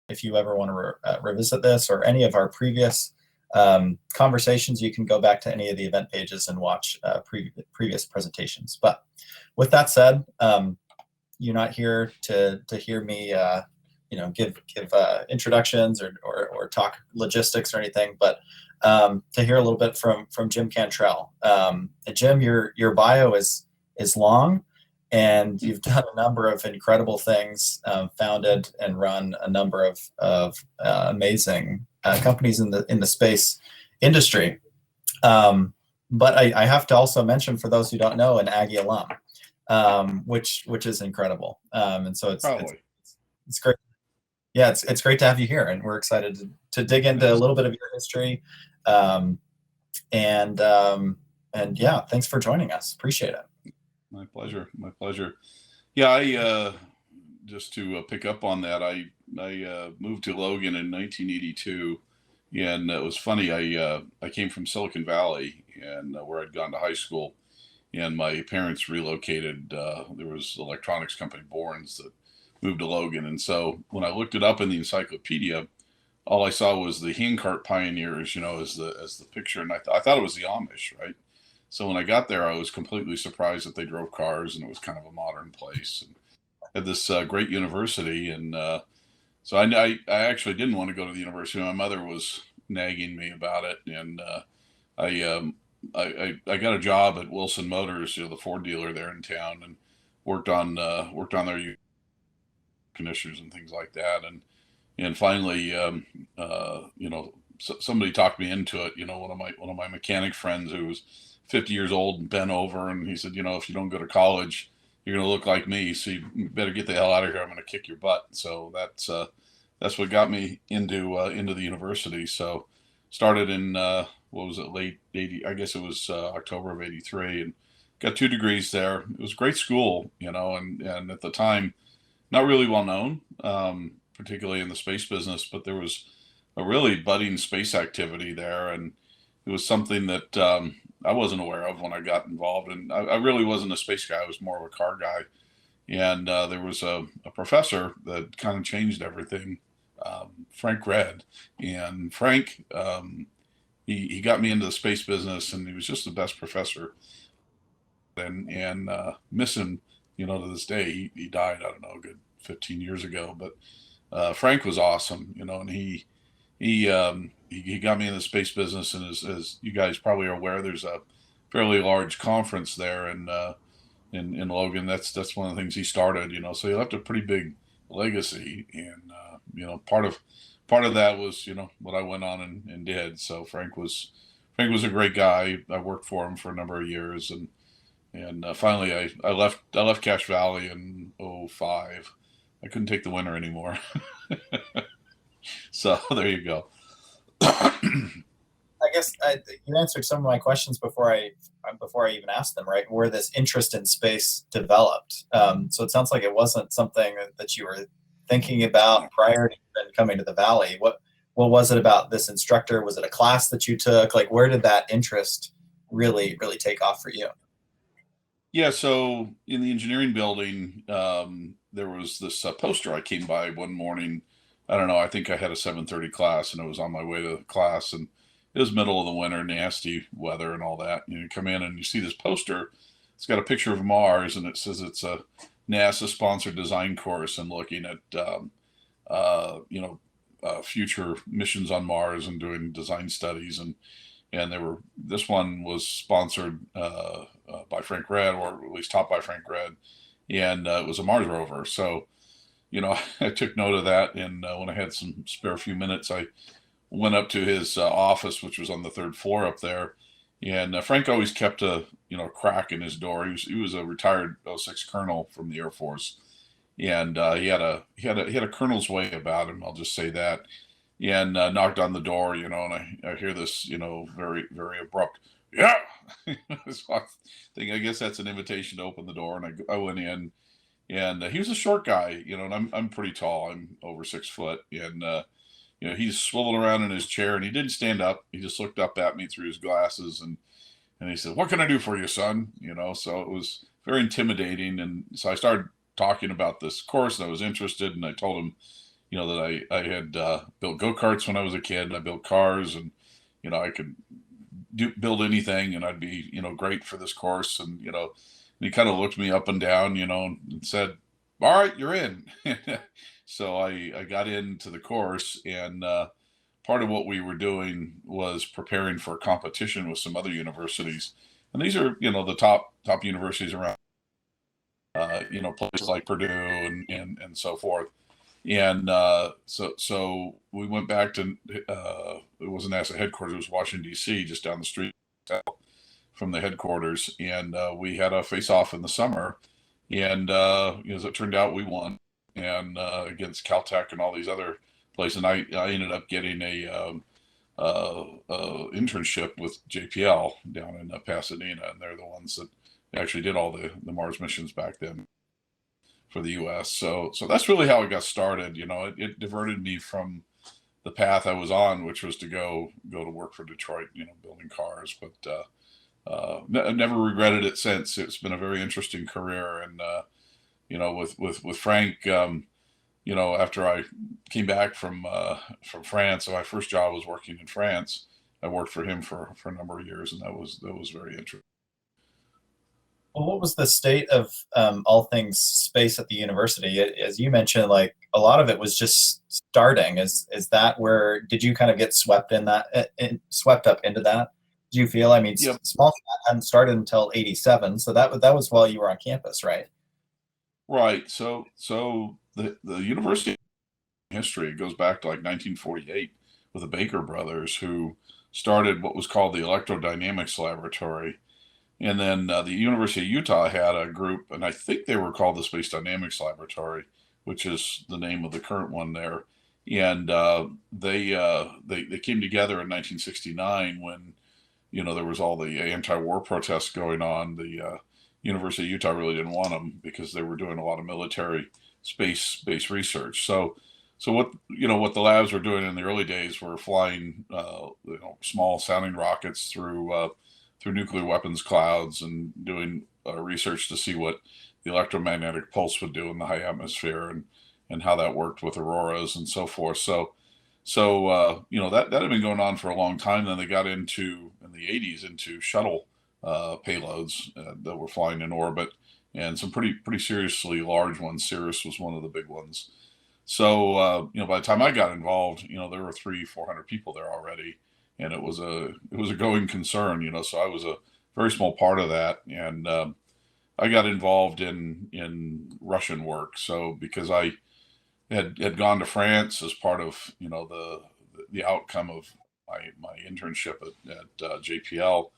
if you ever want to revisit this or any of our previous conversations, you can go back to any of the event pages and watch previous presentations. But with that said, you're not here to hear me give introductions or talk logistics or anything, but to hear a little bit from Jim Cantrell. Jim, your bio is long, and you've done a number of incredible things, founded and run a number of amazing companies in the space industry. But I have to also mention, for those who don't know, an Aggie alum, which is incredible. And so it's great. Yeah, it's great to have you here, and we're excited to dig into a little bit of your history. And yeah, thanks for joining us. Appreciate it. My pleasure. My pleasure. Yeah, I just to pick up on that, I moved to Logan in 1982, and it was funny. I came from Silicon Valley, and where I'd gone to high school, and my parents relocated. There was an electronics company, Bourne's, that moved to Logan, and so when I looked it up in the encyclopedia, all I saw was the handcart pioneers, as the picture, and I thought it was the Amish, right? So when I got there, I was completely surprised that they drove cars, and it was kind of a modern place, and had this great university. And so I actually didn't want to go to the university. My mother was nagging me about it, and I got a job at Wilson Motors, the Ford dealer there in town, and worked on their conditioners and things like that, and finally, somebody talked me into it. One of my mechanic friends who was 50 years old and bent over, and he said, if you don't go to college, you're going to look like me, so you better get the hell out of here. I'm going to kick your butt. So that's what got me into the university. So started in late 80, I guess it was October of 83, and got 2 degrees there. It was a great school, and at the time, not really well known, particularly in the space business, but there was a really budding space activity there, and it was something that I wasn't aware of when I got involved. And I really wasn't a space guy. I was more of a car guy. And there was a professor that kind of changed everything, Frank Red. And Frank, he got me into the space business, and he was just the best professor. And miss him, to this day. He died, I don't know, a good 15 years ago. But Frank was awesome, and he got me in the space business, and as you guys probably are aware, there's a fairly large conference there in Logan. That's one of the things he started, so he left a pretty big legacy, and part of that was what I went on and did. So Frank was a great guy. I worked for him for a number of years, and finally I left Cache Valley in 2005. I couldn't take the winter anymore. So there you go. I guess you answered some of my questions before I even asked them, right? Where this interest in space developed. So it sounds like it wasn't something that you were thinking about prior to even coming to the Valley. What was it about this instructor? Was it a class that you took? Like, where did that interest really take off for you? Yeah, so in the engineering building, there was this poster I came by one morning. I don't know, I think I had a 7:30 class, and I was on my way to the class, and it was middle of the winter, nasty weather and all that. You come in and you see this poster. It's got a picture of Mars, and it says it's a NASA-sponsored design course and looking at future missions on Mars and doing design studies. And this one was sponsored by Frank Red, or at least taught by Frank Red, and it was a Mars rover. So I took note of that, and when I had some spare few minutes, I went up to his office, which was on the 3rd floor up there. And Frank always kept a crack in his door. He was a retired 06 colonel from the Air Force, and he had a colonel's way about him. I'll just say that. And knocked on the door, and I hear this, very very abrupt, yeah. This thing. I guess that's an invitation to open the door, and I went in. And he was a short guy, and I'm pretty tall. I'm over 6 foot. And, he's swiveling around in his chair, and he didn't stand up. He just looked up at me through his glasses, and he said, "What can I do for you, son?" So it was very intimidating. And so I started talking about this course, and I was interested, and I told him, that I had built go-karts when I was a kid. I built cars, and I could build anything, and I'd be great for this course. And and he kind of looked me up and down, and said, "All right, you're in." So I got into the course, and part of what we were doing was preparing for a competition with some other universities, and these are the top universities around, places like Purdue and so forth. And so we went back to it wasn't NASA headquarters, it was Washington D.C., just down the street from the headquarters, and we had a face-off in the summer, and as it turned out, we won, and against Caltech and all these other places. And I ended up getting a internship with JPL down in Pasadena, and they're the ones that actually did all the Mars missions back then for the U.S. So that's really how it got started. It diverted me from the path I was on, which was to go to work for Detroit, building cars. But I've never regretted it since. It's been a very interesting career, and with Frank, after I came back from France, so my first job was working in France. I worked for him for a number of years, and that was very interesting. Well, what was the state of all things space at the university? As you mentioned, like a lot of it was just starting. Is that where did you kind of get swept swept up into that? Do you feel? I mean, Yep. small hadn't started until '87, so that was while you were on campus, right? Right. So the university history goes back to like 1948 with the Baker brothers, who started what was called the Electrodynamics Laboratory. And then the University of Utah had a group, and I think they were called the Space Dynamics Laboratory, which is the name of the current one there. And they came together in 1969 when there was all the anti-war protests going on. The University of Utah really didn't want them because they were doing a lot of military space-based research. So what the labs were doing in the early days were flying small sounding rockets through nuclear weapons clouds, and doing research to see what the electromagnetic pulse would do in the high atmosphere, and how that worked with auroras and so forth. That had been going on for a long time. Then they got into in the 80s into shuttle payloads that were flying in orbit, and some pretty seriously large ones. Cirrus was one of the big ones. So by the time I got involved, there were 300-400 people there already, and it was a going concern. So I was a very small part of that, and I got involved in Russian work. So because I had gone to France as part of the outcome of my internship at JPL.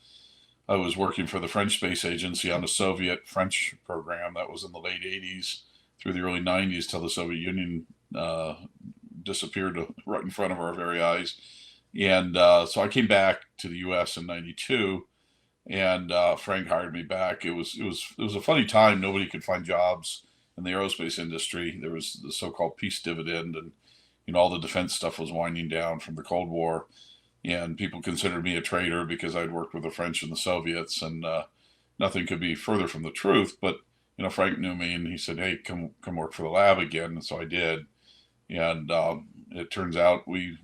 I was working for the French Space Agency on a Soviet French program that was in the late 80s through the early 90s, till the Soviet Union disappeared right in front of our very eyes. And so I came back to the U.S. in '92, and Frank hired me back. It was a funny time. Nobody could find jobs in the aerospace industry. There was the so-called peace dividend, and all the defense stuff was winding down from the Cold War, and people considered me a traitor because I'd worked with the French and the Soviets, and nothing could be further from the truth. But Frank knew me, and he said, "Hey, come work for the lab again." And so I did, and it turns out we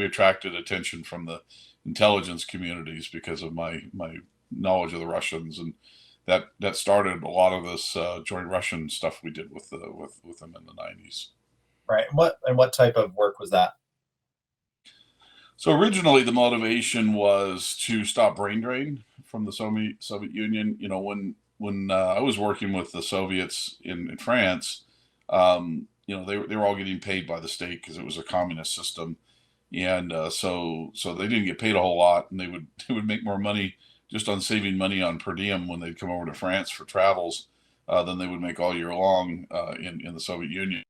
attracted attention from the intelligence communities because of my knowledge of the Russians, and that started a lot of this joint Russian stuff we did with them in the '90s. Right. And what type of work was that? So originally, the motivation was to stop brain drain from the Soviet Union. When I was working with the Soviets in France, they were all getting paid by the state because it was a communist system, and so they didn't get paid a whole lot, and they would make more money just on saving money on per diem when they'd come over to France for travels than they would make all year long in the Soviet Union.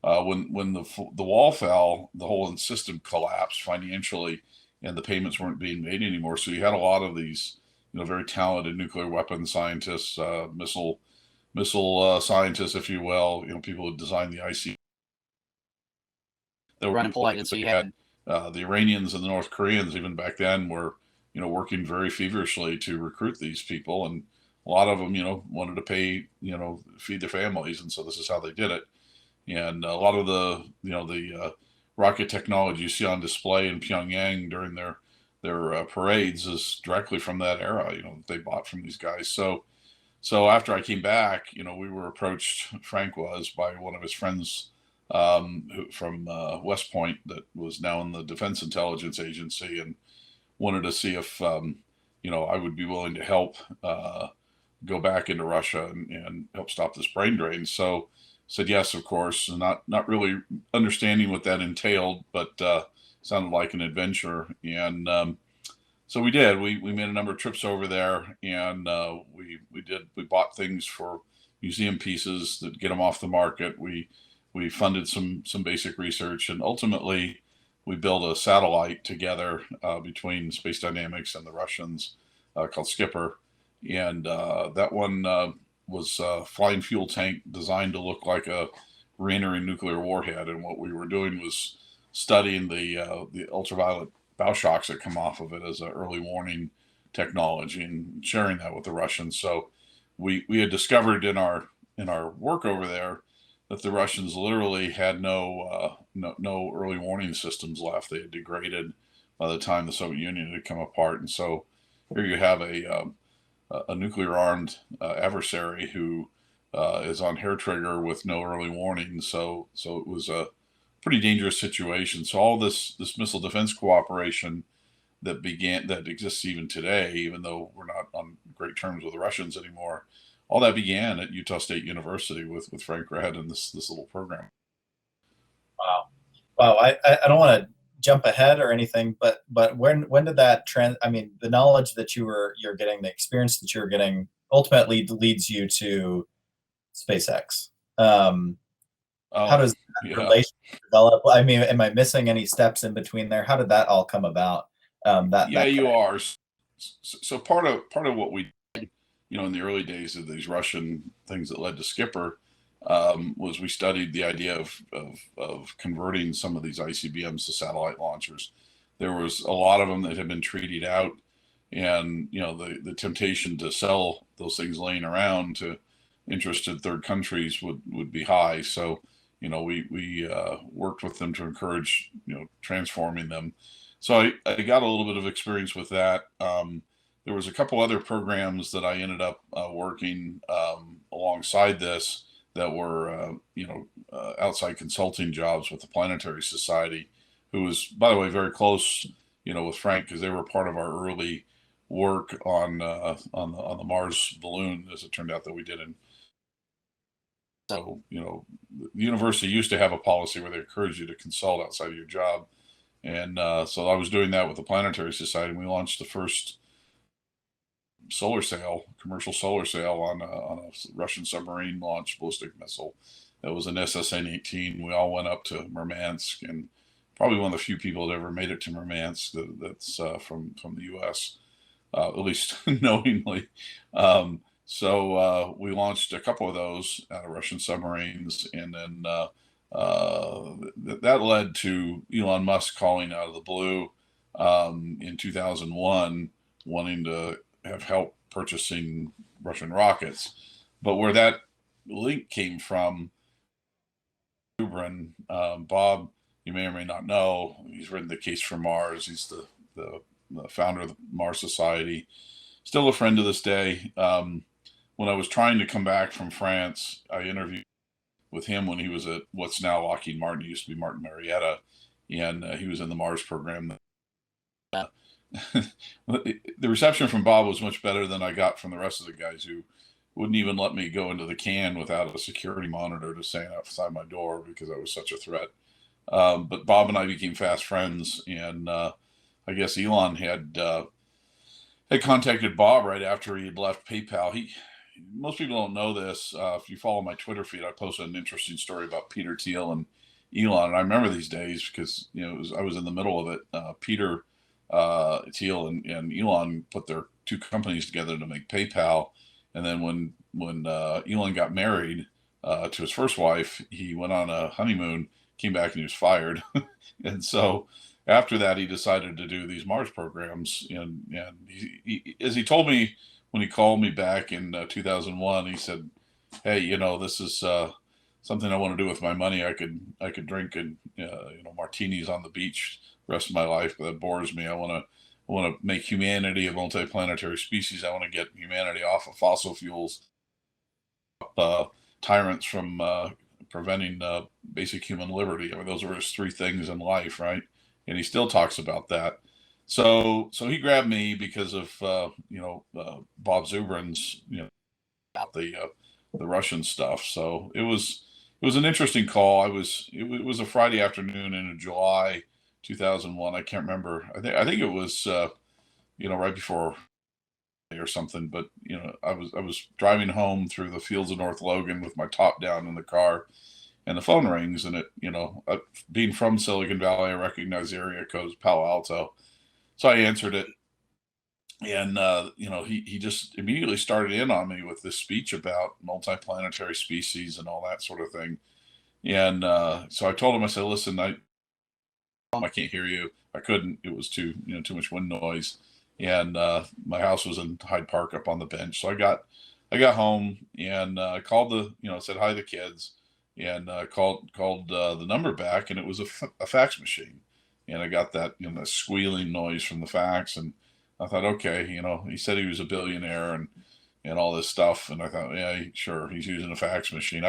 When the wall fell, the whole system collapsed financially, and the payments weren't being made anymore. So you had a lot of these, very talented nuclear weapons scientists, missile scientists, if you will, people who designed the IC that were unemployed, and so you had the Iranians and the North Koreans even back then were, working very feverishly to recruit these people, and a lot of them, wanted to pay, feed their families, and so this is how they did it. and a lot of the rocket technology you see on display in Pyongyang during their parades is directly from that era. They bought from these guys. So after I came back, we were approached. Frank was by one of his friends from West Point that was now in the Defense Intelligence Agency, and wanted to see if I would be willing to help go back into Russia and help stop this brain drain. So said yes, of course, and not really understanding what that entailed, but sounded like an adventure. And so we did. We made a number of trips over there, and we bought things for museum pieces that get them off the market. We funded some basic research, and ultimately we built a satellite together between Space Dynamics and the Russians called Skipper, and that one was a flying fuel tank designed to look like a reentering nuclear warhead. And what we were doing was studying the ultraviolet bow shocks that come off of it as an early warning technology, and sharing that with the Russians. So we had discovered in our work over there that the Russians literally had no early warning systems left. They had degraded by the time the Soviet Union had come apart. And so here you have a nuclear armed adversary who is on hair trigger with no early warning. So it was a pretty dangerous situation. So all this missile defense cooperation that exists even today, even though we're not on great terms with the Russians anymore, all that began at Utah State University with Frank Red and this little program. Wow. I don't want to jump ahead or anything, but when did that trend? I mean, the knowledge that you're getting, the experience that you're getting, ultimately leads you to SpaceX. How does that relationship develop? I mean, am I missing any steps in between there? How did that all come about? You are. So part of what we did, in the early days of these Russian things that led to Skipper, was we studied the idea of converting some of these ICBMs to satellite launchers. There was a lot of them that had been treated out, and the temptation to sell those things laying around to interested third countries would be high. So we worked with them to encourage transforming them. So I got a little bit of experience with that. There was a couple other programs that I ended up working alongside this that were outside consulting jobs with the Planetary Society, who was, by the way, very close with Frank, because they were part of our early work on the Mars balloon, as it turned out, that we did in. So the university used to have a policy where they encouraged you to consult outside of your job, and so I was doing that with the Planetary Society. And we launched the first commercial solar sail on a Russian submarine launched ballistic missile. That was an SSN-18. We all went up to Murmansk, and probably one of the few people that ever made it to Murmansk that's from the U.S., at least knowingly. So we launched a couple of those out of Russian submarines, and then that led to Elon Musk calling out of the blue in 2001, wanting to have help purchasing Russian rockets. But where that link came from, Bob, you may or may not know, he's written The Case for Mars. He's the founder of the Mars Society, still a friend to this day. When I was trying to come back from France, I interviewed with him when he was at what's now Lockheed Martin. It used to be Martin Marietta, and he was in the Mars program. The reception from Bob was much better than I got from the rest of the guys, who wouldn't even let me go into the can without a security monitor to stand outside my door because I was such a threat. But Bob and I became fast friends, and I guess Elon had contacted Bob right after he had left PayPal. Most people don't know this. If you follow my Twitter feed, I posted an interesting story about Peter Thiel and Elon, and I remember these days because I was in the middle of it. Peter Thiel and Elon put their two companies together to make PayPal, and then when Elon got married to his first wife, he went on a honeymoon, came back, and he was fired. And so after that, he decided to do these Mars programs, and he, as he told me when he called me back in 2001, he said, "Hey, this is something I want to do with my money, I could drink martinis on the beach the rest of my life, but that bores me. I want to make humanity a multiplanetary species. I want to get humanity off of fossil fuels, uh, tyrants from preventing basic human liberty. I mean, those were his three things in life, right? And he still talks about that. So he grabbed me because of Bob Zubrin's about the Russian stuff. So it was an interesting call. It was a Friday afternoon in July 2001. I can't remember. I think it was right before or something. But I was driving home through the fields of North Logan with my top down in the car, and the phone rings, and being from Silicon Valley, I recognize the area code as Palo Alto, so I answered it, and he just immediately started in on me with this speech about multiplanetary species and all that sort of thing, and so I told him, I said, listen, I can't hear you. I couldn't. It was too much wind noise, and my house was in Hyde Park up on the bench. So I got home and called said hi to the kids, and called the number back, and it was a fax machine, and I got that squealing noise from the fax, and I thought, okay, he said he was a billionaire and all this stuff, and I thought, yeah, sure, he's using a fax machine.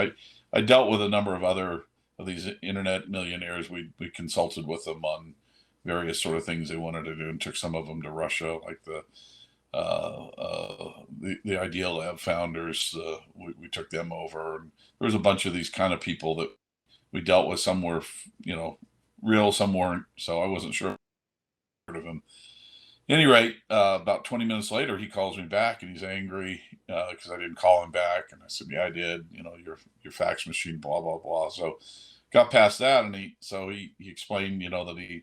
I dealt with a number of other of these internet millionaires. We consulted with them on various sort of things they wanted to do, and took some of them to Russia, like the Idea Lab founders. We took them over, and there was a bunch of these kind of people that we dealt with. Some were real, some weren't. So I wasn't sure of him. At any rate, about 20 minutes later, he calls me back, and he's angry because I didn't call him back. And I said, yeah, I did. Your fax machine, blah blah blah. So got past that, and he explained, that he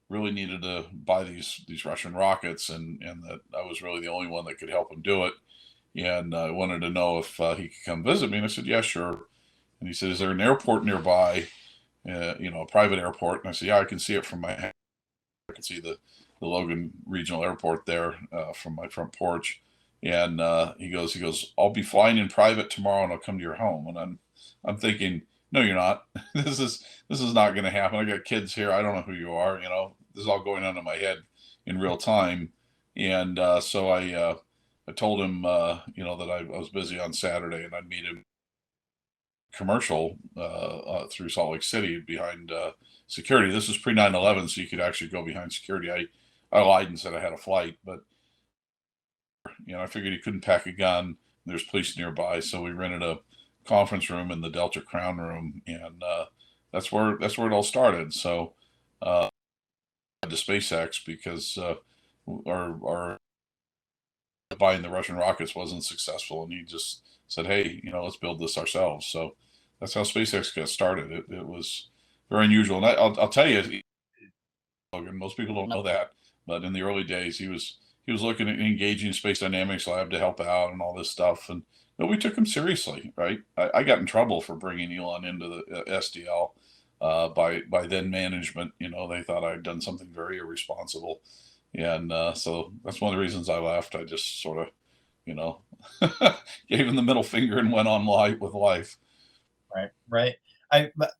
really needed to buy these Russian rockets, and that I was really the only one that could help him do it. And I wanted to know if he could come visit me. And I said, yeah, sure. And he said, is there an airport nearby? A private airport? And I said, yeah, I can see it from my house. I can see the Logan Regional Airport there from my front porch. And he goes, I'll be flying in private tomorrow, and I'll come to your home. And I'm thinking, no, you're not. This is not going to happen. I got kids here. I don't know who you are. This is all going on in my head in real time. And so I told him, that I was busy on Saturday, and I'd meet him commercial through Salt Lake City behind security. This was pre 9/11, so you could actually go behind security. I lied and said I had a flight, but I figured he couldn't pack a gun. There's police nearby, so we rented a conference room in the Delta Crown Room, and that's where it all started. So to SpaceX because our buying the Russian rockets wasn't successful, and he just said, hey, let's build this ourselves. So that's how SpaceX got started. It was very unusual, and I'll tell you, Logan, most people don't know that, but in the early days, he was looking at engaging Space Dynamics Lab to help out and all this stuff, and we took him seriously, right? I got in trouble for bringing Elon into the SDL by then management. They thought I'd done something very irresponsible, and so that's one of the reasons I left. I just sort of, gave him the middle finger and went on with life. Right.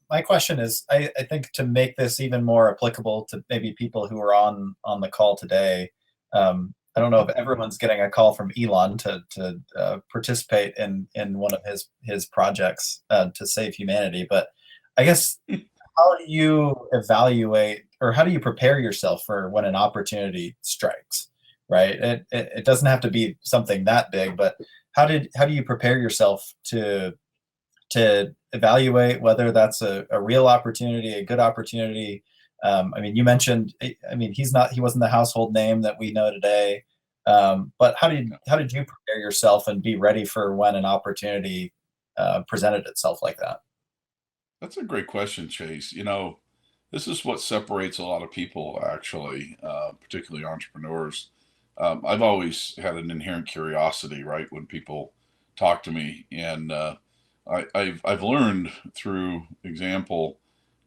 My question is, I think to make this even more applicable to maybe people who are on the call today, I don't know if everyone's getting a call from Elon to participate in one of his projects to save humanity, but I guess how do you evaluate, or how do you prepare yourself for when an opportunity strikes? Right. It doesn't have to be something that big, but how do you prepare yourself to evaluate whether that's a real opportunity, a good opportunity? You mentioned, he wasn't the household name that we know today. But how did you prepare yourself and be ready for when an opportunity presented itself like that? That's a great question, Chase. This is what separates a lot of people, actually, particularly entrepreneurs. I've always had an inherent curiosity, right, when people talk to me, and I've learned through example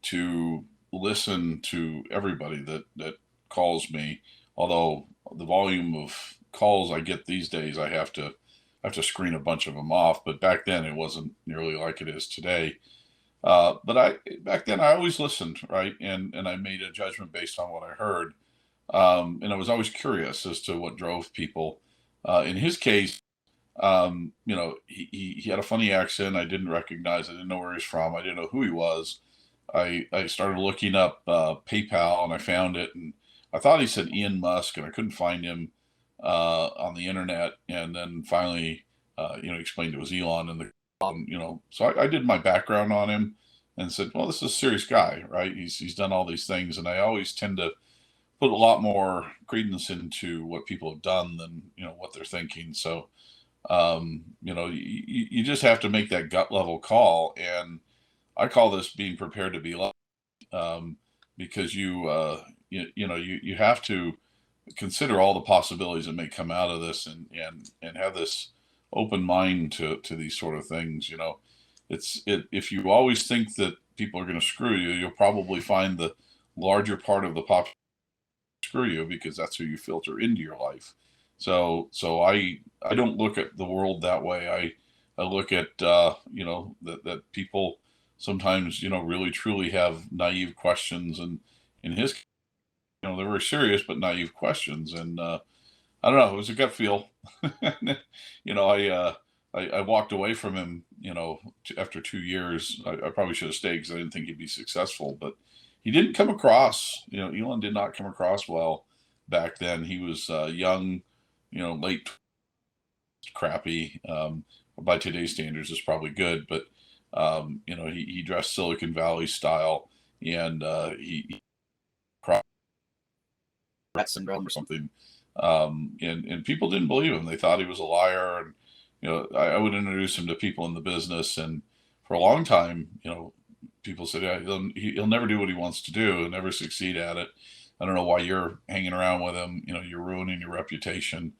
to listen to everybody that calls me. Although the volume of calls I get these days, I have to screen a bunch of them off. But back then, it wasn't nearly like it is today. But back then I always listened, right, and I made a judgment based on what I heard, and I was always curious as to what drove people. In his case, he had a funny accent. I didn't recognize. I didn't know where he was from. I didn't know who he was. I started looking up PayPal and I found it, and I thought he said Ian Musk, and I couldn't find him on the internet. And then finally, explained it was Elon, and so I did my background on him and said, well, this is a serious guy, right? He's done all these things, and I always tend to put a lot more credence into what people have done than what they're thinking. So you just have to make that gut level call, and I call this being prepared to be loved, because you have to consider all the possibilities that may come out of this, and have this open mind to these sort of things. If you always think that people are going to screw you, you'll probably find the larger part of the population screw you, because that's who you filter into your life. So I don't look at the world that way. I look at that people sometimes really truly have naive questions, and in his they're very serious but naive questions. And I don't know, it was a gut feel. I walked away from him after 2 years. I probably should have stayed because I didn't think he'd be successful, but he didn't come across, Elon did not come across well back then. He was young, late, crappy. By today's standards, is probably good, but he dressed Silicon Valley style, and he crossed Rat syndrome or something, and people didn't believe him. They thought he was a liar, and I would introduce him to people in the business, and for a long time, people said, yeah, he'll never do what he wants to do. He'll never succeed at it. I don't know why you're hanging around with him. You're ruining your reputation.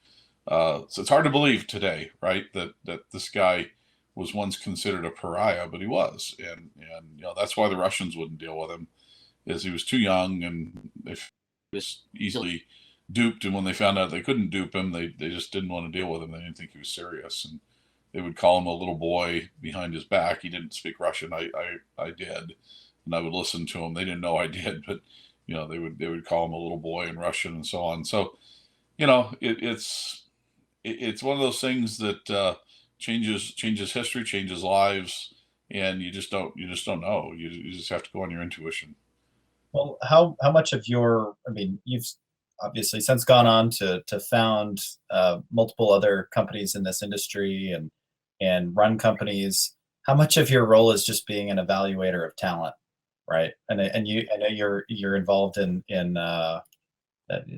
So it's hard to believe today, right, that this guy was once considered a pariah, but he was, and that's why the Russians wouldn't deal with him, is he was too young, and they was easily duped. And when they found out they couldn't dupe him, they just didn't want to deal with him. They didn't think he was serious, and they would call him a little boy behind his back. He didn't speak Russian. I did, and I would listen to him. They didn't know I did, but they would call him a little boy in Russian and so on. So it's one of those things that changes history, changes lives, and you just don't know. You just have to go on your intuition. Well, how much of your, I mean, you've obviously since gone on to found multiple other companies in this industry and run companies. How much of your role is just being an evaluator of talent, right? And I know you're involved in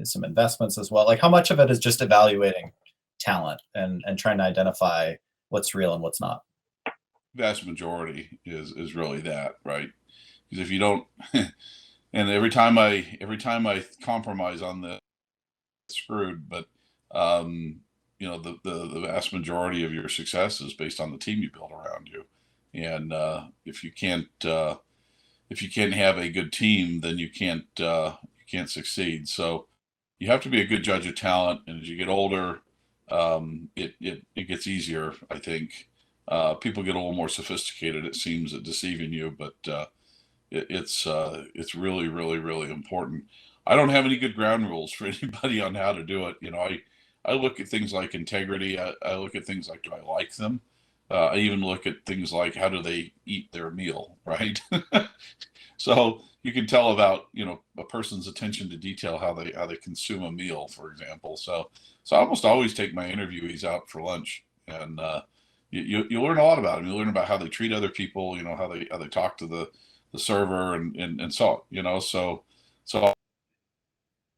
some investments as well. Like, how much of it is just evaluating talent and trying to identify what's real and what's not? Vast majority is really that, right? Because if you don't, and every time I compromise on this, screwed. But the vast majority of your success is based on the team you build around you, and if you can't have a good team, then you can't succeed. So you have to be a good judge of talent, and as you get older, it gets easier. I think people get a little more sophisticated, it seems, at deceiving you, but it's really, really, really important. I don't have any good ground rules for anybody on how to do it. I look at things like integrity. I look at things like, do I like them? I even look at things like, how do they eat their meal, right? So you can tell about a person's attention to detail, how they consume a meal, for example. So I almost always take my interviewees out for lunch, and you learn a lot about them. You learn about how they treat other people, how they talk to the server, and so on, so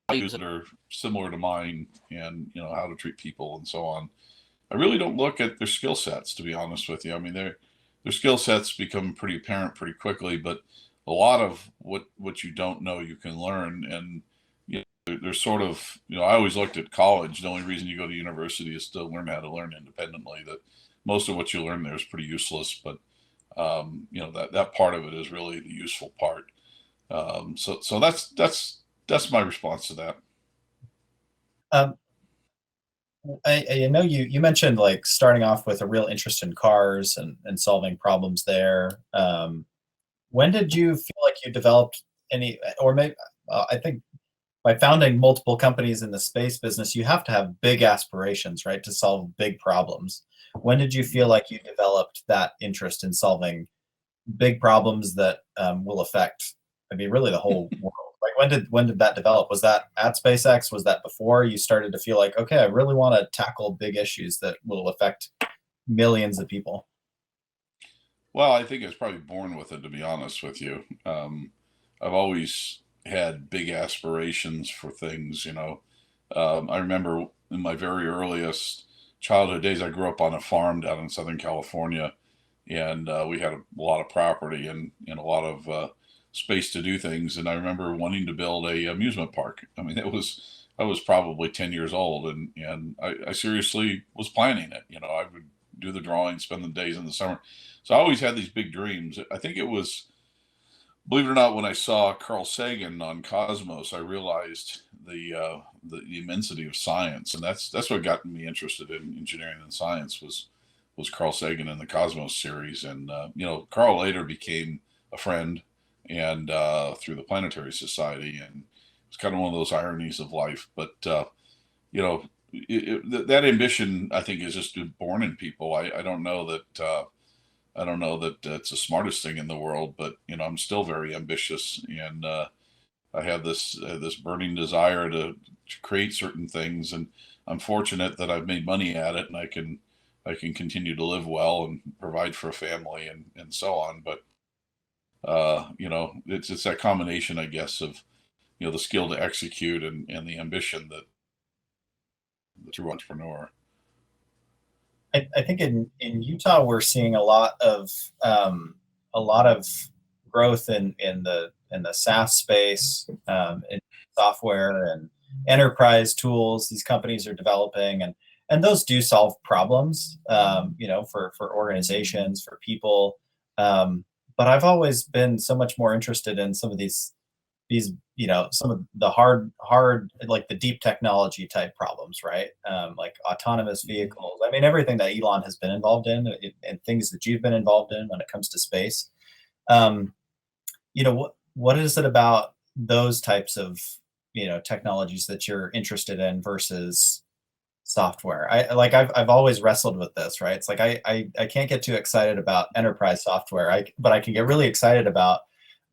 values that are similar to mine, and how to treat people and so on. I really don't look at their skill sets, to be honest with you. I mean, their skill sets become pretty apparent pretty quickly, but a lot of what you don't know you can learn. And there's sort of, I always looked at college. The only reason you go to university is to learn how to learn independently. That most of what you learn there is pretty useless, but that part of it is really the useful part. So that's my response to that. Um, I know you mentioned like starting off with a real interest in cars and solving problems there. when did you feel like you developed any, or maybe I think by founding multiple companies in the space business, you have to have big aspirations, right, to solve big problems. When did you feel like you developed that interest in solving big problems that will affect, I mean, really the whole world? Like when did that develop? Was that at SpaceX? Was that before you started to feel like, okay, I really want to tackle big issues that will affect millions of people? Well, I think I was probably born with it, to be honest with you. I've always had big aspirations for things, you know. I remember in my very earliest childhood days, I grew up on a farm down in Southern California, and we had a lot of property and a lot of space to do things. And I remember wanting to build a amusement park. I mean, I was probably 10 years old, and I seriously was planning it. You know, I would do the drawing, spend the days in the summer. So I always had these big dreams. I think it was, believe it or not, when I saw Carl Sagan on Cosmos, I realized the immensity of science, and that's what got me interested in engineering and science was Carl Sagan and the Cosmos series. And you know, Carl later became a friend, and through the Planetary Society, and it's kind of one of those ironies of life. But you know, that ambition, I think, is just born in people. I don't know that. I don't know that it's the smartest thing in the world, but you know, I'm still very ambitious, and I have this burning desire to create certain things, and I'm fortunate that I've made money at it, and I can continue to live well and provide for a family and so on. But you know, it's that combination, I guess, of you know the skill to execute and the ambition that the true entrepreneur. I think in Utah we're seeing a lot of growth in the SaaS space, in software and enterprise tools these companies are developing, and those do solve problems, you know, for organizations, for people. But I've always been so much more interested in some of these, you know, some of the hard, like the deep technology type problems, right? Like autonomous vehicles. I mean, everything that Elon has been involved in, and things that you've been involved in when it comes to space. um, you know, what is it about those types of, you know, technologies that you're interested in versus software? I've always wrestled with this, right? It's like I can't get too excited about enterprise software. But I can get really excited about,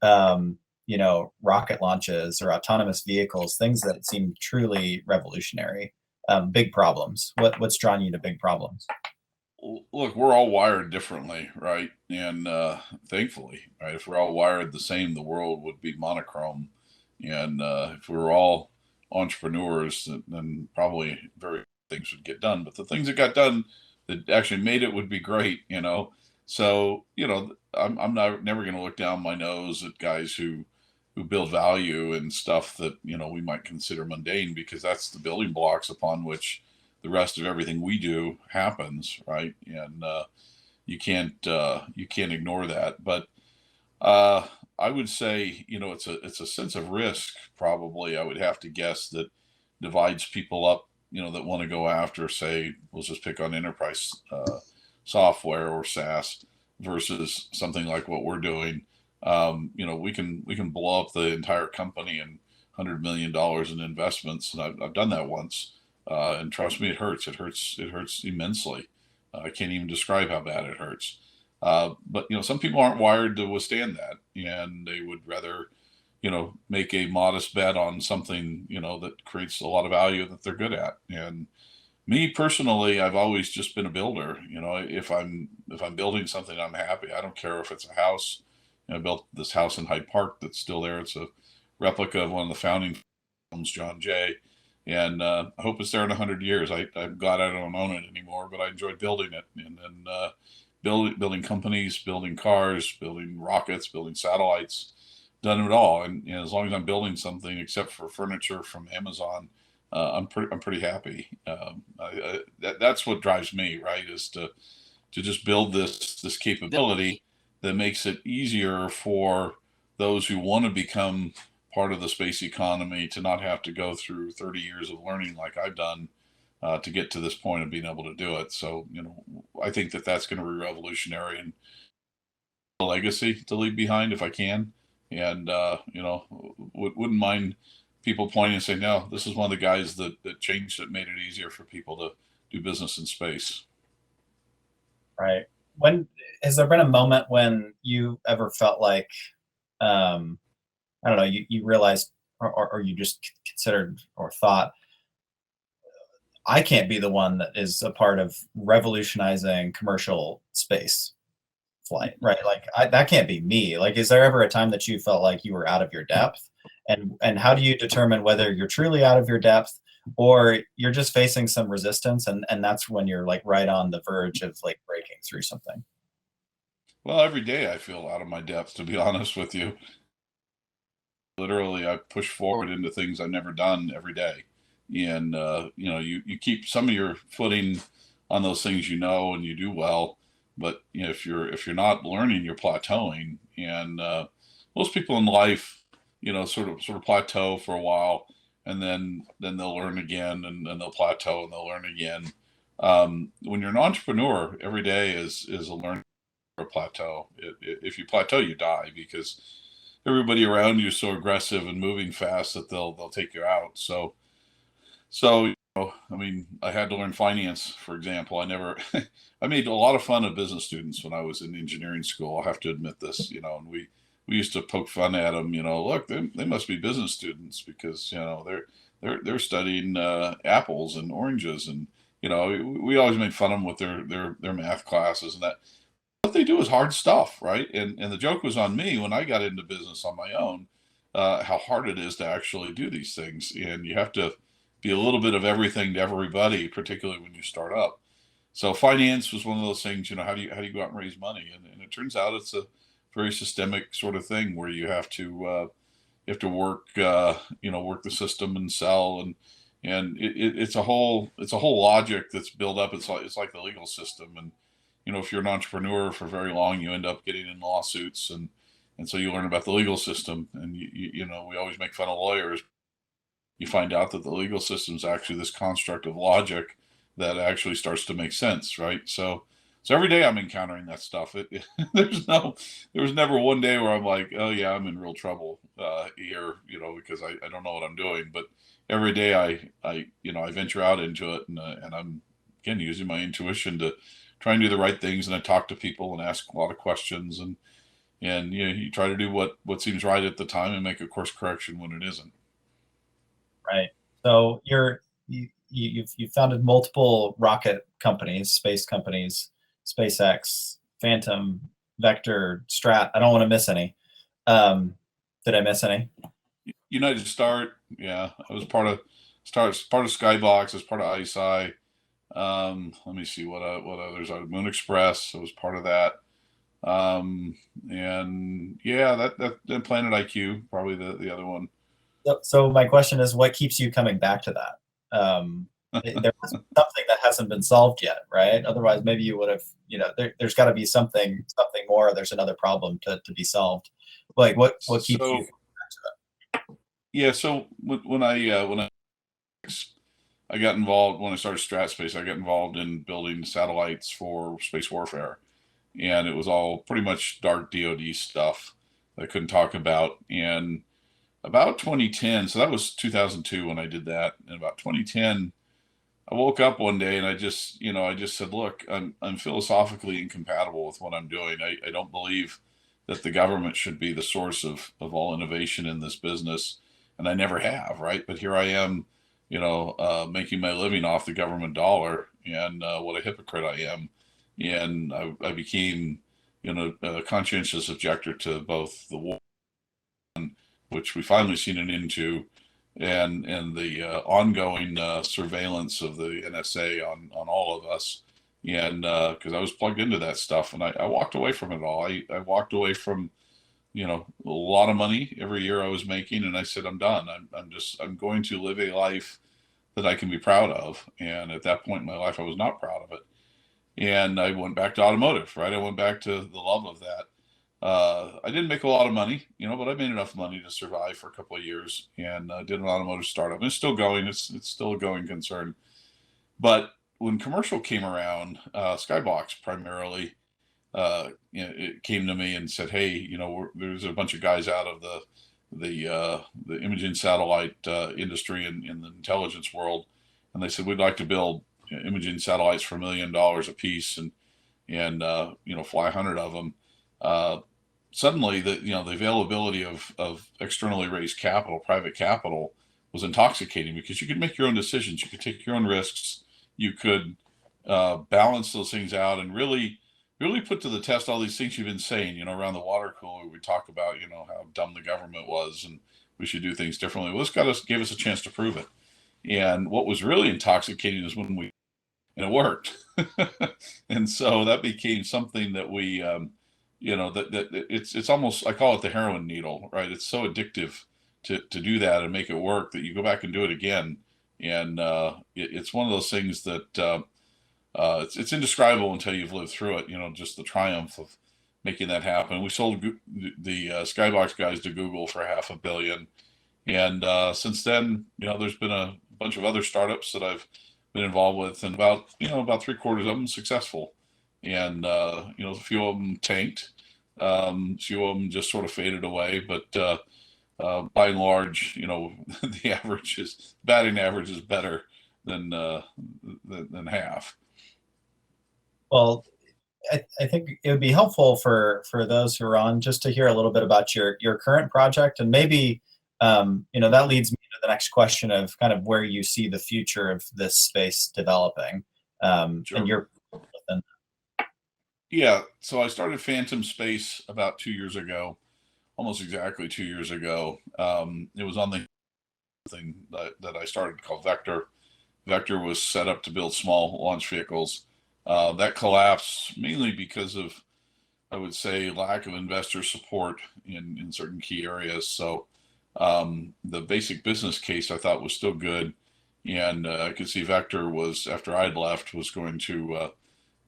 you know, rocket launches or autonomous vehicles, things that seem truly revolutionary. Big problems. What's drawn you to big problems? Look, we're all wired differently, right? And thankfully, right, if we're all wired the same, the world would be monochrome. And if we were all entrepreneurs, then probably very things would get done. But the things that got done that actually made it would be great, you know. So you know, I'm not never going to look down my nose at guys who build value and stuff that you know we might consider mundane, because that's the building blocks upon which the rest of everything we do happens, right? And you can't ignore that. But uh, I would say, you know, it's a sense of risk. Probably, I would have to guess that divides people up. You know, that want to go after, say, let's just pick on enterprise software or SaaS versus something like what we're doing. You know, we can blow up the entire company and $100 million in investments, and I've done that once. And trust me, it hurts. It hurts. It hurts immensely. I can't even describe how bad it hurts. But you know, some people aren't wired to withstand that, and they would rather, you know, make a modest bet on something, you know, that creates a lot of value that they're good at. And me personally, I've always just been a builder. You know, if I'm building something, I'm happy. I don't care if it's a house. You know, I built this house in Hyde Park that's still there. It's a replica of one of the founding films, John Jay. And I hope it's there in 100 years. I'm glad I don't own it anymore, but I enjoyed building it. And then building companies, building cars, building rockets, building satellites, done it all. And you know, as long as I'm building something, except for furniture from Amazon, I'm pretty happy. That's what drives me, right? Is to just build this capability that makes it easier for those who want to become part of the space economy to not have to go through 30 years of learning like I've done to get to this point of being able to do it. So, you know, I think that that's going to be revolutionary. And a legacy to leave behind if I can. And, wouldn't mind people pointing and saying, no, this is one of the guys that changed it, made it easier for people to do business in space. Right. When has there been a moment when you ever felt like, I don't know, you realized or you just considered or thought, I can't be the one that is a part of revolutionizing commercial space flight, right? Like that can't be me. Like, is there ever a time that you felt like you were out of your depth? And how do you determine whether you're truly out of your depth or you're just facing some resistance and that's when you're like right on the verge of like breaking through something? Well, every day I feel out of my depth, to be honest with you. Literally, I push forward into things I've never done every day. And, you keep some of your footing on those things, and you do well. But if you're not learning, you're plateauing. And most people in life, sort of plateau for a while, and then they'll learn again, and then they'll plateau and they'll learn again. When you're an entrepreneur, every day is a learning or a plateau. If you plateau, you die because everybody around you is so aggressive and moving fast that they'll take you out. So I mean, I had to learn finance, for example. I never, I made a lot of fun of business students when I was in engineering school. I have to admit this, and we used to poke fun at them. Look, they must be business students because they're studying apples and oranges, and we always made fun of them with their math classes and that. What they do is hard stuff, right? And the joke was on me when I got into business on my own, how hard it is to actually do these things, and you have to be a little bit of everything to everybody, particularly when you start up. So finance was one of those things. How do you go out and raise money? And it turns out it's a very systemic sort of thing where you have to work work the system and sell and it's a whole logic that's built up. It's like the legal system. And if you're an entrepreneur for very long, you end up getting in lawsuits, and so you learn about the legal system. And we always make fun of lawyers. You find out that the legal system is actually this construct of logic that actually starts to make sense, right? So every day I'm encountering that stuff. There was never one day where I'm like, oh yeah, I'm in real trouble here, because I don't know what I'm doing. But every day I venture out into it, and I'm again using my intuition to try and do the right things. And I talk to people and ask a lot of questions, and you try to do what seems right at the time and make a course correction when it isn't. Right. So you've founded multiple rocket companies, space companies, SpaceX, Phantom, Vector, Strat. I don't want to miss any. Did I miss any? United Start, yeah, I was part of Skybox, as part of ISI. Let me see what others are. Moon Express, I was part of that. And yeah, that Planet IQ, probably the other one. So my question is, what keeps you coming back to that? There must be something that hasn't been solved yet, right? Otherwise, maybe you would have, there's got to be something more. There's another problem to be solved. Like what keeps you So coming back to yeah, so when I got involved, when I started StratSpace, I got involved in building satellites for space warfare, and it was all pretty much dark DoD stuff that I couldn't talk about. And about 2010, so that was 2002 when I did that. In about 2010, I woke up one day and I just said, look, I'm philosophically incompatible with what I'm doing. I don't believe that the government should be the source of all innovation in this business, and I never have, right? But here I am, making my living off the government dollar, and what a hypocrite I am. And I became, a conscientious objector to both the war, which we finally seen an end to, and the ongoing surveillance of the NSA on all of us. And because I was plugged into that stuff, and I walked away from it all. I walked away from a lot of money every year I was making, and I said, I'm done. I'm going to live a life that I can be proud of. And at that point in my life, I was not proud of it. And I went back to automotive, right? I went back to the love of that. I didn't make a lot of money, but I made enough money to survive for a couple of years, and did an automotive startup. And it's still going. It's still a going concern. But when commercial came around, Skybox primarily, it came to me and said, "Hey, there's a bunch of guys out of the imaging satellite industry in the intelligence world, and they said we'd like to build imaging satellites for $1 million a piece, and fly 100 of them." Suddenly, the availability of externally raised capital, private capital, was intoxicating, because you could make your own decisions, you could take your own risks, you could balance those things out, and really put to the test all these things you've been saying. Around the water cooler, we talk about how dumb the government was and we should do things differently. Well, this gave us a chance to prove it. And what was really intoxicating is when and it worked. And so that became something that we that it's almost, I call it the heroin needle, right? It's so addictive to do that and make it work that you go back and do it again. And it's one of those things that it's indescribable until you've lived through it. Just the triumph of making that happen. We sold the Skybox guys to Google for $500 million, and since then, there's been a bunch of other startups that I've been involved with, and about 3/4 of them successful, and a few of them tanked, a few of them just sort of faded away, but by and large, the batting average is better than half. Well, I think it would be helpful for those who are on just to hear a little bit about your current project, and maybe that leads me to the next question of kind of where you see the future of this space developing. Sure. And your Yeah, so I started Phantom Space about 2 years ago, almost exactly 2 years ago. It was on the thing that I started called Vector. Vector was set up to build small launch vehicles. That collapsed mainly because of, I would say, lack of investor support in certain key areas. So the basic business case I thought was still good, and I could see Vector was, after I'd left, was going to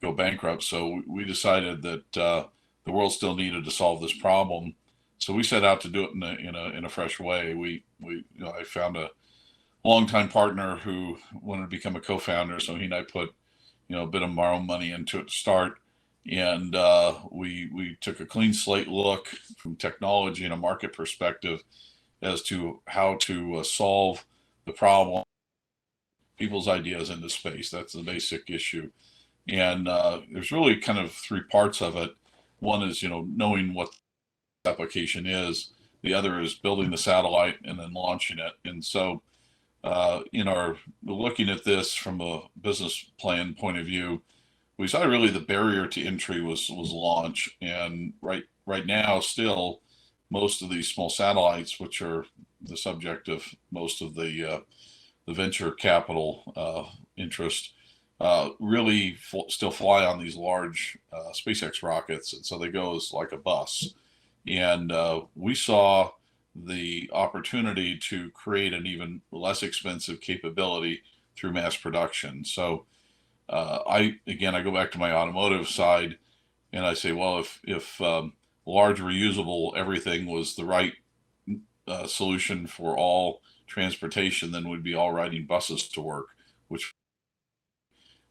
go bankrupt. So we decided that the world still needed to solve this problem. So we set out to do it in a fresh way. I found a longtime partner who wanted to become a co-founder, so he and I put a bit of our own money into it to start, and we took a clean slate look from technology and a market perspective as to how to solve the problem, people's ideas into space. That's the basic issue. And there's really kind of three parts of it. One is knowing what the application is. The other is building the satellite and then launching it. And so looking at this from a business plan point of view, we saw really the barrier to entry was launch. And right now, still, most of these small satellites, which are the subject of most of the venture capital interest, really still fly on these large SpaceX rockets, and so they go as like a bus. And we saw the opportunity to create an even less expensive capability through mass production. So I go back to my automotive side, and I say, well, if large reusable everything was the right solution for all transportation, then we'd be all riding buses to work, which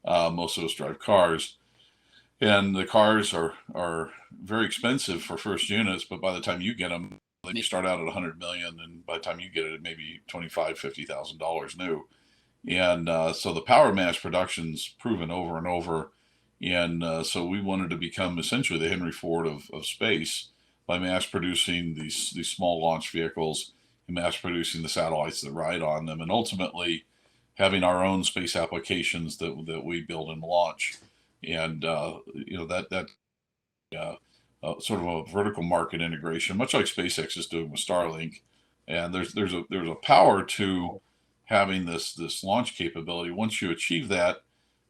most of us drive cars. And the cars are very expensive for first units, but by the time you get them, you start out at 100 million, and by the time you get it, maybe $25,000-$50,000 new. And so the power of mass production's proven over and over. And so we wanted to become essentially the Henry Ford of space by mass producing these small launch vehicles and mass producing the satellites that ride on them, and ultimately having our own space applications that we build and launch. And sort of a vertical market integration, much like SpaceX is doing with Starlink. And there's a power to having this launch capability. Once you achieve that,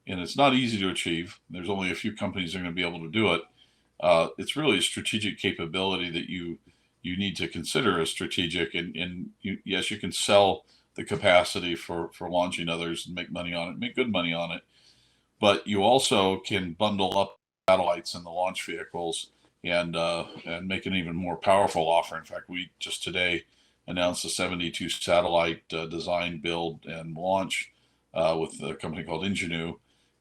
and it's not easy to achieve, there's only a few companies that are going to be able to do it. It's really a strategic capability that you need to consider as strategic. And yes, you can sell the capacity for launching others and make money on it, make good money on it. But you also can bundle up satellites in the launch vehicles and make an even more powerful offer. In fact, we just today announced a 72 satellite design, build, and launch with a company called Ingenue.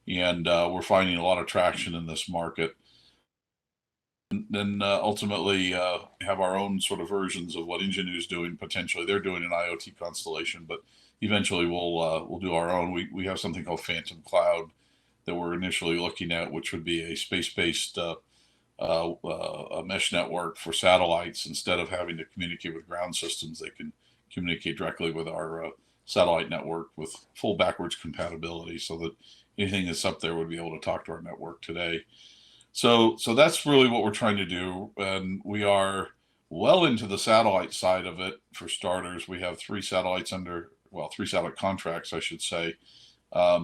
And we're finding a lot of traction in this market. then ultimately have our own sort of versions of what Ingenue's doing. Potentially, they're doing an IoT constellation, but eventually we'll do our own. We have something called Phantom Cloud that we're initially looking at, which would be a space-based a mesh network for satellites. Instead of having to communicate with ground systems, they can communicate directly with our satellite network with full backwards compatibility, so that anything that's up there would be able to talk to our network today. So that's really what we're trying to do, and we are well into the satellite side of it. For starters, we have three satellite contracts, I should say.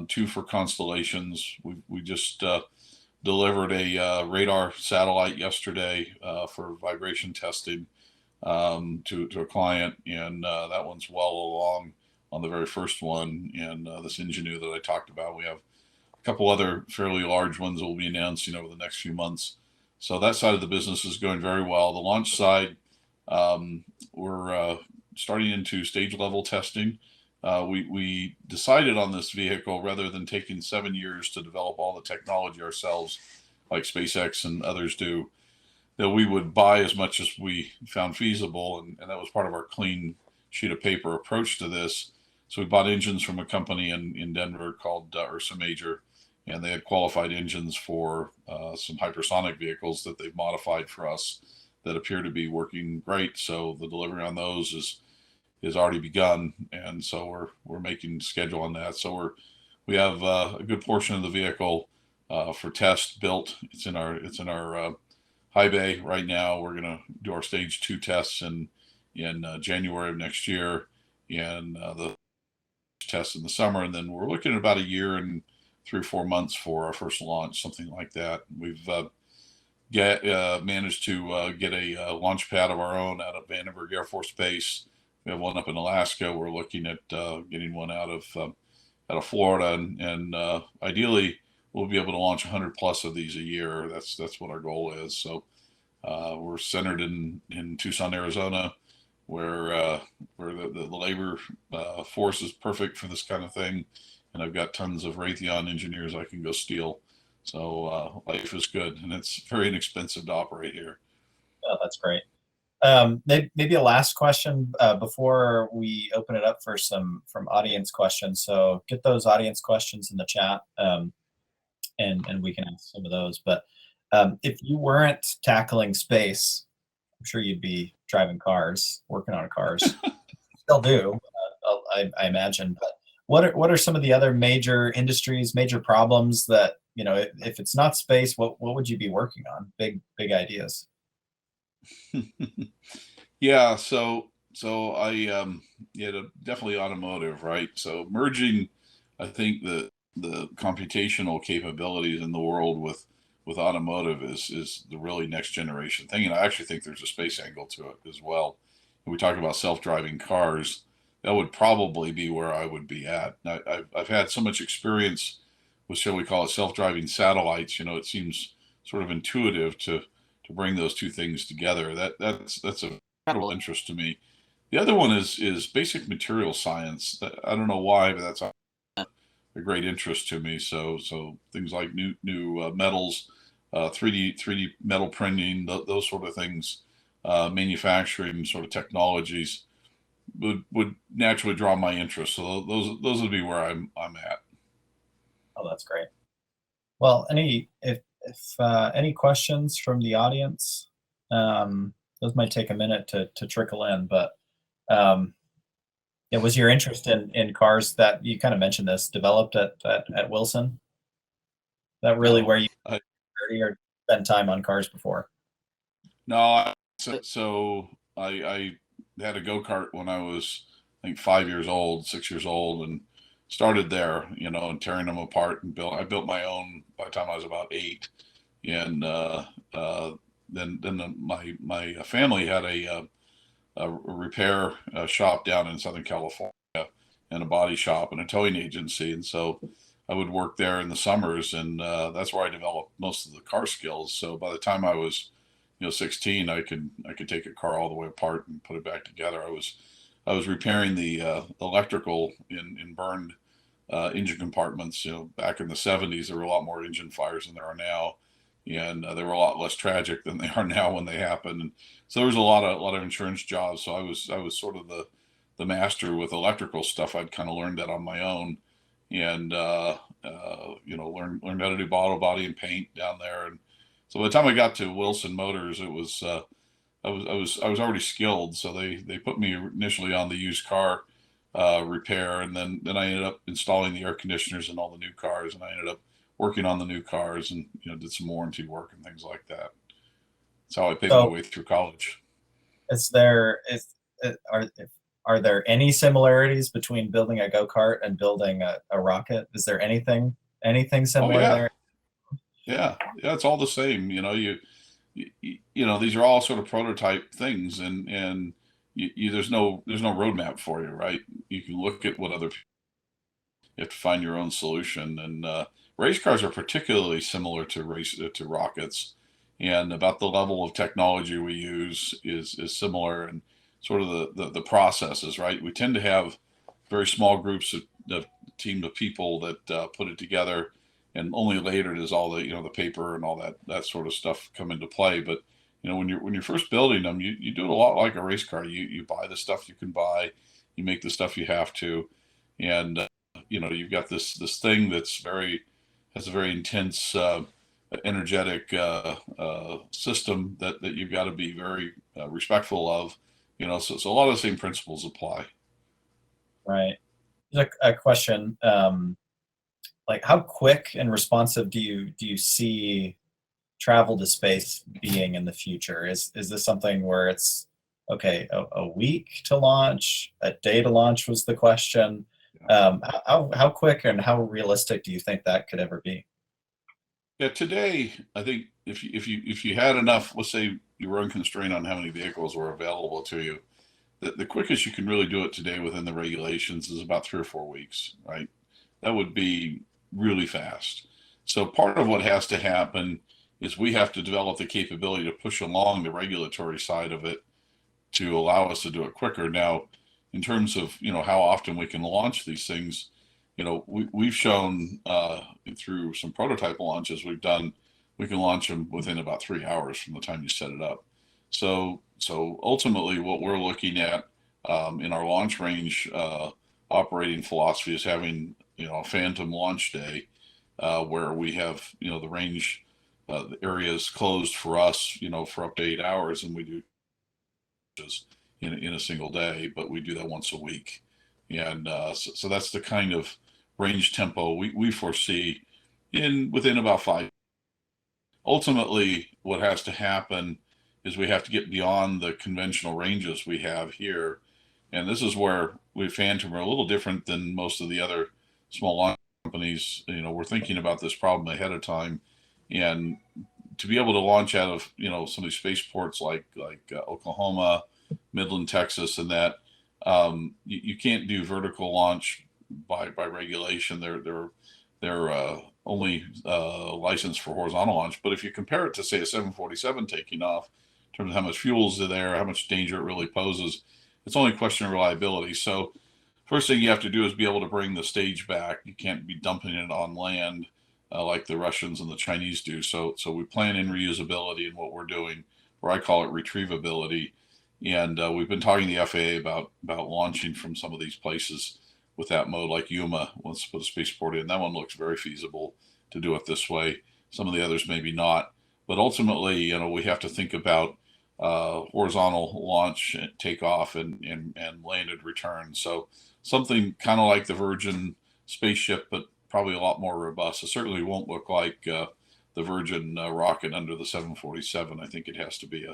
Two for constellations. We just delivered a radar satellite yesterday for vibration testing to a client, and that one's well along on the very first one. And this Ingenue that I talked about, we have a couple other fairly large ones that will be announcing over the next few months. So that side of the business is going very well. The launch side, we're starting into stage level testing. We decided on this vehicle, rather than taking 7 years to develop all the technology ourselves, like SpaceX and others do, that we would buy as much as we found feasible. And that was part of our clean sheet of paper approach to this. So we bought engines from a company in Denver called Ursa Major, and they had qualified engines for some hypersonic vehicles that they've modified for us that appear to be working great. So the delivery on those is already begun, and so we're making schedule on that. So we have a good portion of the vehicle for test built. It's in our high bay right now. We're going to do our stage 2 tests in January of next year, and the tests in the summer, and then we're looking at about a year and 3 or 4 months for our first launch, something like that. We've managed to get a launch pad of our own out of Vandenberg Air Force Base. We have one up in Alaska. We're looking at getting one out of Florida, and ideally we'll be able to launch 100 plus of these a year. That's what our goal is. So we're centered in Tucson, Arizona, where the labor force is perfect for this kind of thing, and I've got tons of Raytheon engineers I can go steal. So life is good, and it's very inexpensive to operate here. Oh, that's great. Maybe a last question before we open it up for some from audience questions. So get those audience questions in the chat, and we can ask some of those. But if you weren't tackling space, I'm sure you'd be driving cars, working on cars. Still do, I imagine. But what are some of the other major industries, major problems that, if it's not space, what would you be working on? Big ideas. Yeah, so I definitely automotive, right? So merging, I think the computational capabilities in the world with automotive is the really next generation thing, and I actually think there's a space angle to it as well. When we talk about self-driving cars, that would probably be where I would be at. I've had so much experience with, shall we call it, self-driving satellites. It seems sort of intuitive to bring those two things together. That's a incredible interest to me. The other one is basic material science. I don't know why, but that's a great interest to me. So things like new metals, 3D metal printing, those sort of things, manufacturing sort of technologies would naturally draw my interest. So those would be where I'm at. Oh, that's great. Well, if any questions from the audience, those might take a minute to trickle in, but it was your interest in cars that you kind of mentioned this developed at Wilson? That really where you or spend time on cars before? No, so I had a go-kart when I was, I think, 5 years old, 6 years old, and started there, and tearing them apart and I built my own by the time I was about 8. And then my family had a repair shop down in Southern California, and a body shop and a towing agency, and so I would work there in the summers, and that's where I developed most of the car skills. So by the time I was 16, I could take a car all the way apart and put it back together. I was repairing the electrical in burned engine compartments. Back in the 70s, there were a lot more engine fires than there are now. and they were a lot less tragic than they are now when they happen. And so there was a lot of insurance jobs. So I was sort of the master with electrical stuff. I'd kind of learned that on my own, and learned how to do bottle body and paint down there. And so by the time I got to Wilson Motors, it was I was already skilled. So they put me initially on the used car repair, and then I ended up installing the air conditioners in all the new cars, and I ended up working on the new cars, and did some warranty work and things like that. That's how I paid my So way through college. is there is are are there any similarities between building a go-kart and building a rocket? Is there anything Oh similar yeah, there? yeah, it's all the same. These are all sort of prototype things, and there's no roadmap for you, right? You can look at what other you have to find your own solution. And race cars are particularly similar to rockets, and about the level of technology we use is similar, and sort of the processes, right? We tend to have very small groups of team of people that put it together, and only later does all the paper and all that sort of stuff come into play. But when you're first building them, you do it a lot like a race car. You buy the stuff you can buy, you make the stuff you have to, and you've got this thing has a very intense energetic system that you've got to be very respectful of. So a lot of the same principles apply. Right. A question, like how quick and responsive do you see travel to space being in the future? Is this something where it's okay, a week to launch, a day to launch was the question. How quick and how realistic do you think that could ever be? Yeah, today I think if you had enough, let's say you were unconstrained on how many vehicles were available to you, the quickest you can really do it today within the regulations is about 3 or 4 weeks, right? That would be really fast. So part of what has to happen is we have to develop the capability to push along the regulatory side of it to allow us to do it quicker. Now, in terms of how often we can launch these things, we've shown through some prototype launches we've done, we can launch them within about 3 hours from the time you set it up. So ultimately, what we're looking at in our launch range operating philosophy is having a phantom launch day where we have the range the areas closed for us for up to 8 hours, and we do just in a single day, but we do that once a week. And so that's the kind of range tempo we foresee within about 5. Ultimately, what has to happen is we have to get beyond the conventional ranges we have here. And this is where we Phantom are a little different than most of the other small launch companies. We're thinking about this problem ahead of time. And to be able to launch out of, some of these spaceports like Oklahoma, Midland, Texas, and that, you can't do vertical launch by regulation. They're only licensed for horizontal launch. But if you compare it to, say, a 747 taking off, in terms of how much fuel is there, how much danger it really poses, it's only a question of reliability. So first thing you have to do is be able to bring the stage back. You can't be dumping it on land like the Russians and the Chinese do. So we plan in reusability in what we're doing, or I call it retrievability. And we've been talking to the FAA about launching from some of these places with that mode, like Yuma wants to put a spaceport in. That one looks very feasible to do it this way. Some of the others maybe not. But ultimately, we have to think about horizontal launch, takeoff, and landed return. So something kind of like the Virgin spaceship, but probably a lot more robust. It certainly won't look like the Virgin rocket under the 747. I think it has to be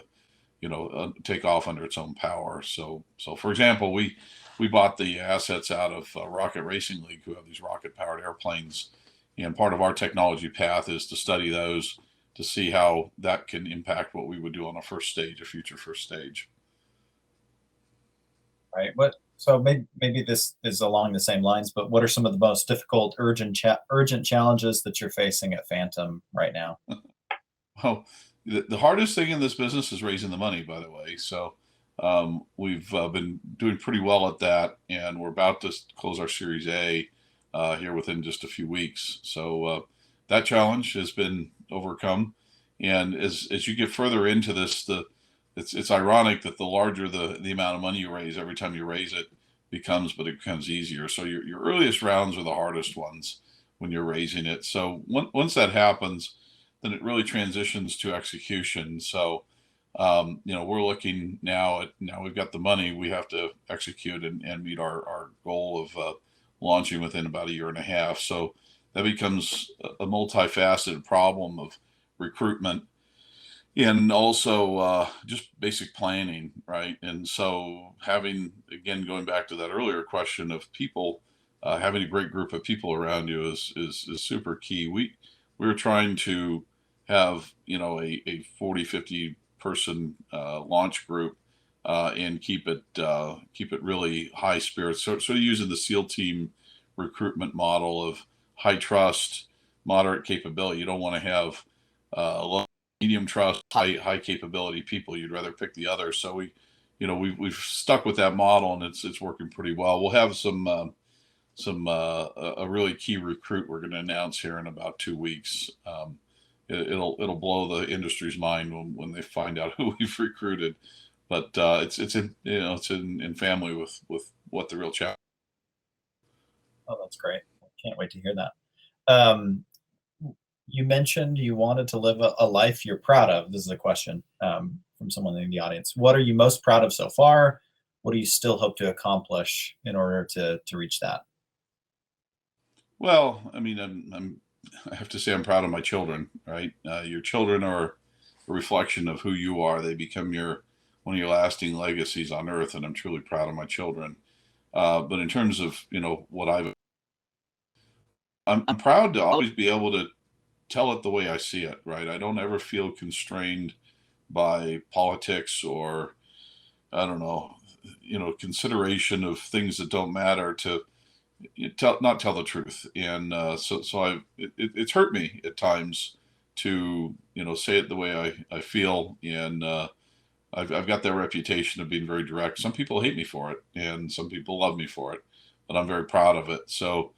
take off under its own power. So for example, we bought the assets out of Rocket Racing League, who have these rocket powered airplanes, and part of our technology path is to study those to see how that can impact what we would do on a future first stage. Right. So maybe this is along the same lines, but what are some of the most difficult, urgent challenges that you're facing at Phantom right now? Well, the hardest thing in this business is raising the money, by the way. So we've been doing pretty well at that, and we're about to close our Series A here within just a few weeks. So that challenge has been overcome, And as you get further into this, it's ironic that the larger the amount of money you raise, every time you raise it but it becomes easier. So your earliest rounds are the hardest ones when you're raising it. So once that happens, then it really transitions to execution. So we're looking now we've got the money, we have to execute and meet our goal of launching within about a year and a half. So that becomes a multifaceted problem of recruitment and also just basic planning, right? And so going back to that earlier question of people, having a great group of people around you is super key. We're trying to have, a 40, 50 person launch group and keep it really high spirits. So using the SEAL team recruitment model of high trust, moderate capability. You don't want to have low, medium trust, high capability people. You'd rather pick the other. So we've stuck with that model, and it's working pretty well. We'll have a really key recruit we're going to announce here in about 2 weeks. It'll blow the industry's mind when they find out who we've recruited. But it's in family with what the real challenge. Oh, that's great. Can't wait to hear that. You mentioned you wanted to live a life you're proud of. This is a question from someone in the audience. What are you most proud of so far? What do you still hope to accomplish in order to reach that? Well, I mean, I have to say I'm proud of my children, right? Your children are a reflection of who you are. They become one of your lasting legacies on earth, and I'm truly proud of my children. But in terms of, I'm proud to always be able to tell it the way I see it, right? I don't ever feel constrained by politics or, I don't know, consideration of things that don't matter to not tell the truth. And it's hurt me at times to, say it the way I feel. And I've got that reputation of being very direct. Some people hate me for it, and some people love me for it, but I'm very proud of it. So,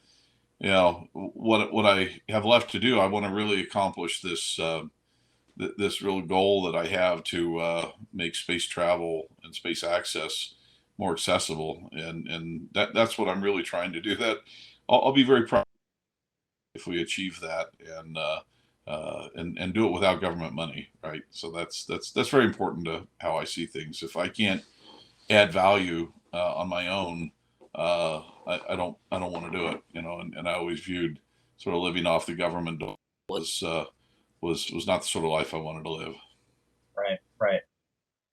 what I have left to do, I want to really accomplish this real goal that I have to make space travel and space access more accessible, and that's what I'm really trying to do. That I'll be very proud if we achieve that, and do it without government money, right? So that's very important to how I see things. If I can't add value on my own, I don't want to do it, and I always viewed sort of living off the government was not the sort of life I wanted to live. Right.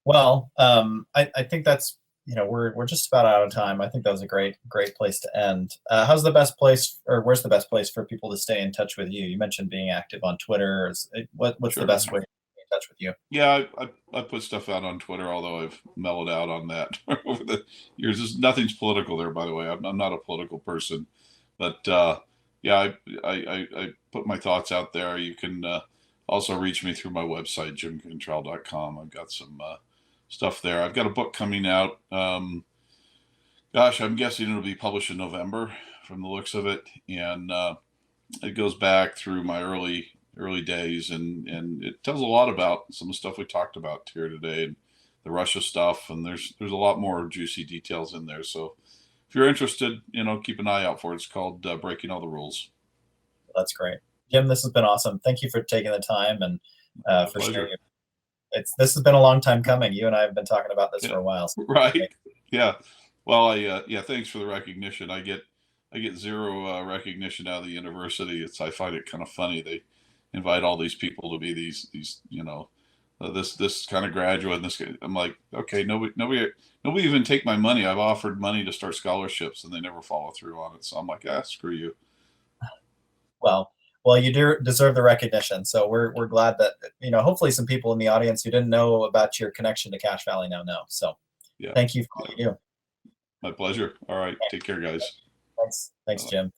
Well, I think that's, we're just about out of time. I think that was a great place to end. Where's the best place for people to stay in touch with you? You mentioned being active on Twitter. What's Sure. the best way to stay in touch with you? Yeah, I put stuff out on Twitter, although I've mellowed out on that over the years. Nothing's political there, by the way. I'm not a political person, but yeah, I put my thoughts out there. You can also reach me through my website, jimcantrell.com. I've got some stuff there. I've got a book coming out. Gosh, I'm guessing it'll be published in November from the looks of it, and it goes back through my early days, and it tells a lot about some of the stuff we talked about here today, and the Russia stuff, and there's a lot more juicy details in there. So if you're interested, keep an eye out for it. It's called Breaking All the Rules. That's great. Jim, this has been awesome. Thank you for taking the time and for sharing. This has been a long time coming. You and I have been talking about this for a while. So right. Yeah. Well, thanks for the recognition. I get zero recognition out of the university. I find it kind of funny. They invite all these people to be these this kind of graduate. And I'm like, okay, nobody even take my money. I've offered money to start scholarships, and they never follow through on it. So I'm like, screw you. Well, you do deserve the recognition. So we're glad that, hopefully some people in the audience who didn't know about your connection to Cache Valley now know. So yeah, thank you for all you do. My pleasure. All right. Take care, guys. Thanks, Jim.